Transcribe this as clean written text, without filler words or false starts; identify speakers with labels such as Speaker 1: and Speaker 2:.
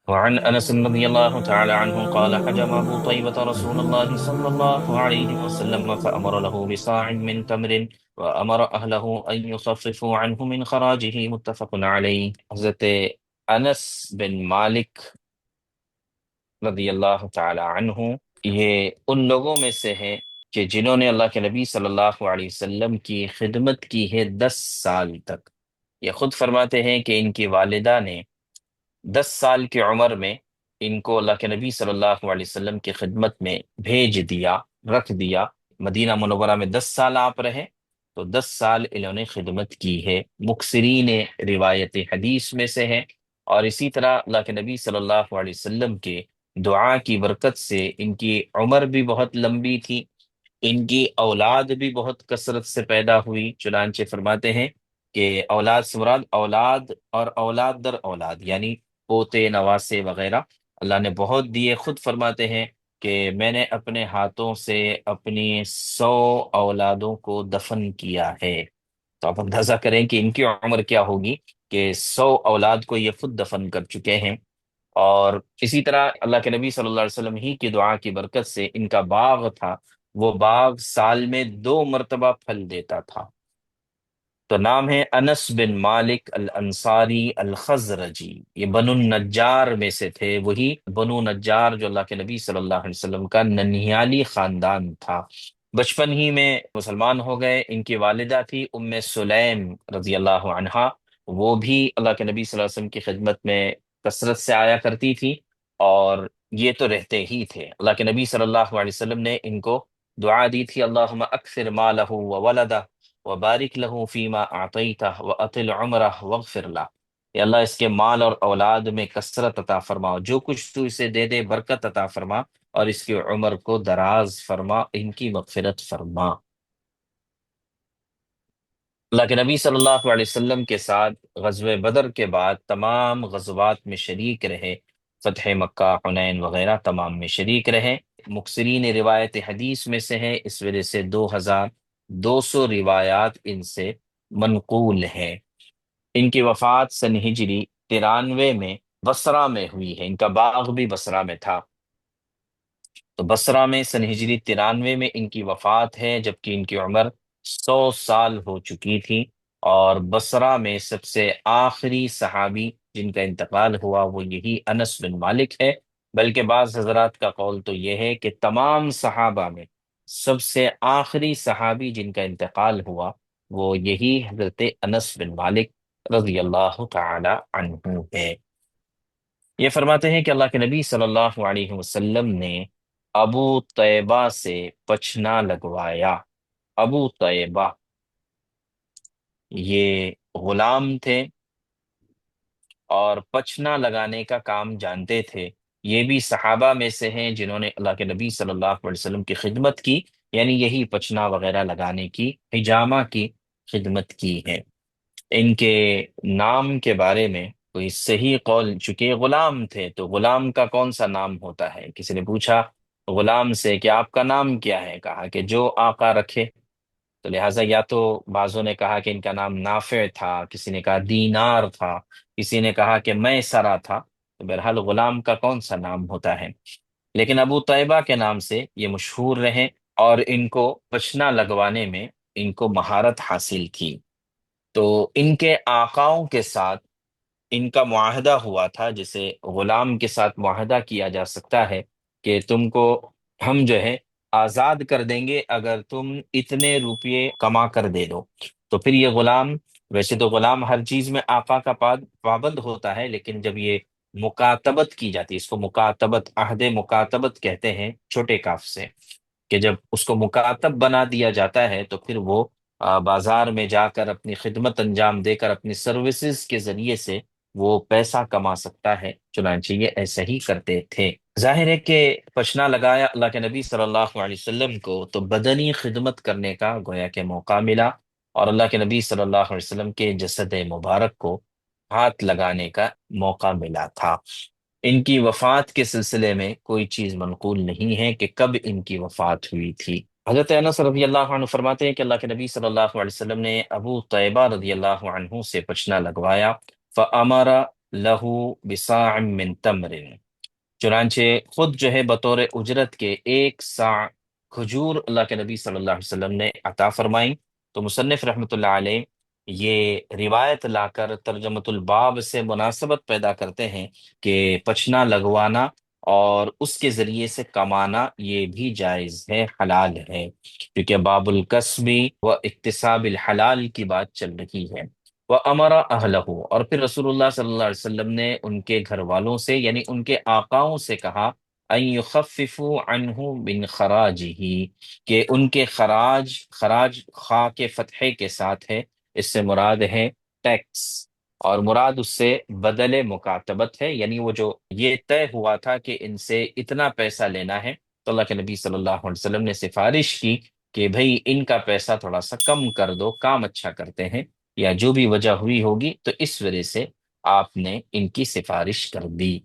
Speaker 1: وعن انس رضي الله تعالى عنه قال حجم ابو طيبة رسول الله صلى الله عليه وسلم فامر له بصاع من تمر وامر اهله ان يخففوا عنه من خراجه متفق عليه. حضرت انس بن مالک رضی اللہ تعالی عنہ یہ ان لوگوں میں سے ہے کہ جنہوں نے اللہ کے نبی صلی اللہ علیہ وسلم کی خدمت کی ہے 10 سال تک۔ یہ خود فرماتے ہیں کہ ان کی والدہ نے 10 سال کی عمر میں ان کو اللہ کے نبی صلی اللہ علیہ وسلم کی خدمت میں بھیج دیا، رکھ دیا۔ مدینہ منورہ میں 10 سال آپ رہے تو 10 سال انہوں نے خدمت کی ہے، مکثرین روایت حدیث میں سے ہے۔ اور اسی طرح اللہ کے نبی صلی اللہ علیہ وسلم کے دعا کی برکت سے ان کی عمر بھی بہت لمبی تھی، ان کی اولاد بھی بہت کثرت سے پیدا ہوئی۔ چنانچہ فرماتے ہیں کہ اولاد سے مراد اولاد اور اولاد در اولاد، یعنی پوتے نواسے وغیرہ اللہ نے بہت دیے۔ خود فرماتے ہیں کہ میں نے اپنے ہاتھوں سے اپنی 100 اولادوں کو دفن کیا ہے۔ تو آپ اندازہ کریں کہ ان کی عمر کیا ہوگی کہ 100 اولاد کو یہ خود دفن کر چکے ہیں۔ اور اسی طرح اللہ کے نبی صلی اللہ علیہ وسلم ہی کی دعا کی برکت سے ان کا باغ تھا، وہ باغ سال میں 2 مرتبہ پھل دیتا تھا۔ تو نام ہے انس بن مالک الانصاری الخزرجی، یہ بنو النجار میں سے تھے، وہی بنو نجار جو اللہ کے نبی صلی اللہ علیہ وسلم کا ننیالی خاندان تھا۔ بچپن ہی میں مسلمان ہو گئے۔ ان کی والدہ تھی ام سلیم رضی اللہ عنہا، وہ بھی اللہ کے نبی صلی اللہ علیہ وسلم کی خدمت میں کثرت سے آیا کرتی تھی، اور یہ تو رہتے ہی تھے۔ اللہ کے نبی صلی اللہ علیہ وسلم نے ان کو دعا دی تھی، اللہم اکثر مالہ وولدہ وبارک لہ فیما اعطیتہ واطل عمرہ واغفر لہ۔ یا اللہ اس کے مال اور اولاد میں کثرت عطا فرما، جو کچھ تو اسے دے دے برکت عطا فرما، اور اس کی عمر کو دراز فرما، ان کی مغفرت فرما۔ اللہ کے نبی صلی اللہ علیہ وسلم کے ساتھ غزوہ بدر کے بعد تمام غزوات میں شریک رہے، فتح مکہ، حنین وغیرہ تمام میں شریک رہے۔ مکثرین روایت حدیث میں سے ہیں، اس وجہ سے 2200 روایات ان سے منقول ہیں۔ ان کی وفات سن ہجری 93 میں بصرہ میں ہوئی ہے، ان کا باغ بھی بصرہ میں تھا۔ تو بصرہ میں سن ہجری 93 میں ان کی وفات ہے، جبکہ ان کی عمر 100 سال ہو چکی تھی۔ اور بصرہ میں سب سے آخری صحابی جن کا انتقال ہوا وہ یہی انس بن مالک ہے۔ بلکہ بعض حضرات کا قول تو یہ ہے کہ تمام صحابہ میں سب سے آخری صحابی جن کا انتقال ہوا وہ یہی حضرت انس بن مالک رضی اللہ تعالی عنہ ہے۔ یہ فرماتے ہیں کہ اللہ کے نبی صلی اللہ علیہ وسلم نے ابو طیبہ سے پچھنا لگوایا۔ ابو طیبہ یہ غلام تھے اور پچھنا لگانے کا کام جانتے تھے۔ یہ بھی صحابہ میں سے ہیں جنہوں نے اللہ کے نبی صلی اللہ علیہ وسلم کی خدمت کی، یعنی یہی پچھنا وغیرہ لگانے کی، حجامہ کی خدمت کی ہے۔ ان کے نام کے بارے میں کوئی صحیح قول، چونکہ غلام تھے تو غلام کا کون سا نام ہوتا ہے؟ کسی نے پوچھا غلام سے کہ آپ کا نام کیا ہے؟ کہا کہ جو آقا رکھے۔ تو لہٰذا یا تو بعضوں نے کہا کہ ان کا نام نافع تھا، کسی نے کہا دینار تھا، کسی نے کہا کہ میسرہ تھا۔ تو بہرحال غلام کا کون سا نام ہوتا ہے؟ لیکن ابو طیبہ کے نام سے یہ مشہور رہے، اور ان کو پچھنا لگوانے میں ان کو مہارت حاصل تھی۔ تو ان کے آقاؤں کے ساتھ ان کا معاہدہ ہوا تھا، جسے غلام کے ساتھ معاہدہ کیا جا سکتا ہے کہ تم کو ہم جو ہے آزاد کر دیں گے اگر تم اتنے روپئے کما کر دے دو۔ تو پھر یہ غلام، ویسے تو غلام ہر چیز میں آقا کا پابند ہوتا ہے، لیکن جب یہ مکاتبت کی جاتی ہے، اس کو مکاتبت، عہد مکاتبت کہتے ہیں چھوٹے کاف سے، کہ جب اس کو مکاتب بنا دیا جاتا ہے تو پھر وہ بازار میں جا کر اپنی خدمت انجام دے کر اپنی سروسز کے ذریعے سے وہ پیسہ کما سکتا ہے۔ چنانچہ یہ ایسا ہی کرتے تھے۔ ظاہر ہے کہ پچھنا لگایا اللہ کے نبی صلی اللہ علیہ وسلم کو تو بدنی خدمت کرنے کا گویا کہ موقع ملا، اور اللہ کے نبی صلی اللہ علیہ وسلم کے جسد مبارک کو ہاتھ لگانے کا موقع ملا تھا۔ ان کی وفات کے سلسلے میں کوئی چیز منقول نہیں ہے کہ کب ان کی وفات ہوئی تھی۔ حضرت انس رضی اللہ عنہ فرماتے ہیں کہ اللہ کے نبی صلی اللہ علیہ وسلم نے ابو طیبہ رضی اللہ عنہ سے پچھنا لگوایا، فَأَمَرَ لہو بصاع من تمر، چنانچہ خود جو ہے بطور اجرت کے ایک سا کھجور اللہ کے نبی صلی اللہ علیہ وسلم نے عطا فرمائی۔ تو مصنف رحمۃ اللہ علیہ یہ روایت لا کر ترجمۃ الباب سے مناسبت پیدا کرتے ہیں کہ پچنا لگوانا اور اس کے ذریعے سے کمانا یہ بھی جائز ہے، حلال ہے، کیونکہ باب الکسبی و اکتساب الحلال کی بات چل رہی ہے۔ وَأَمَرَ أَهْلَهُ، اور پھر رسول اللہ صلی اللہ علیہ وسلم نے ان کے گھر والوں سے یعنی ان کے آقاؤں سے کہا أَن يُخَفِّفُوا عَنْهُ مِنْ خَرَاجِهِ، کہ ان کے خراج خا کے فتحے کے ساتھ ہے، اس سے مراد ہے ٹیکس، اور مراد اس سے بدل مکاتبت ہے، یعنی وہ جو یہ طے ہوا تھا کہ ان سے اتنا پیسہ لینا ہے، تو اللہ کے نبی صلی اللہ علیہ وسلم نے سفارش کی کہ بھئی ان کا پیسہ تھوڑا سا کم کر دو، کام اچھا کرتے ہیں، یا جو بھی وجہ ہوئی ہوگی تو اس وجہ سے آپ نے ان کی سفارش کر دی۔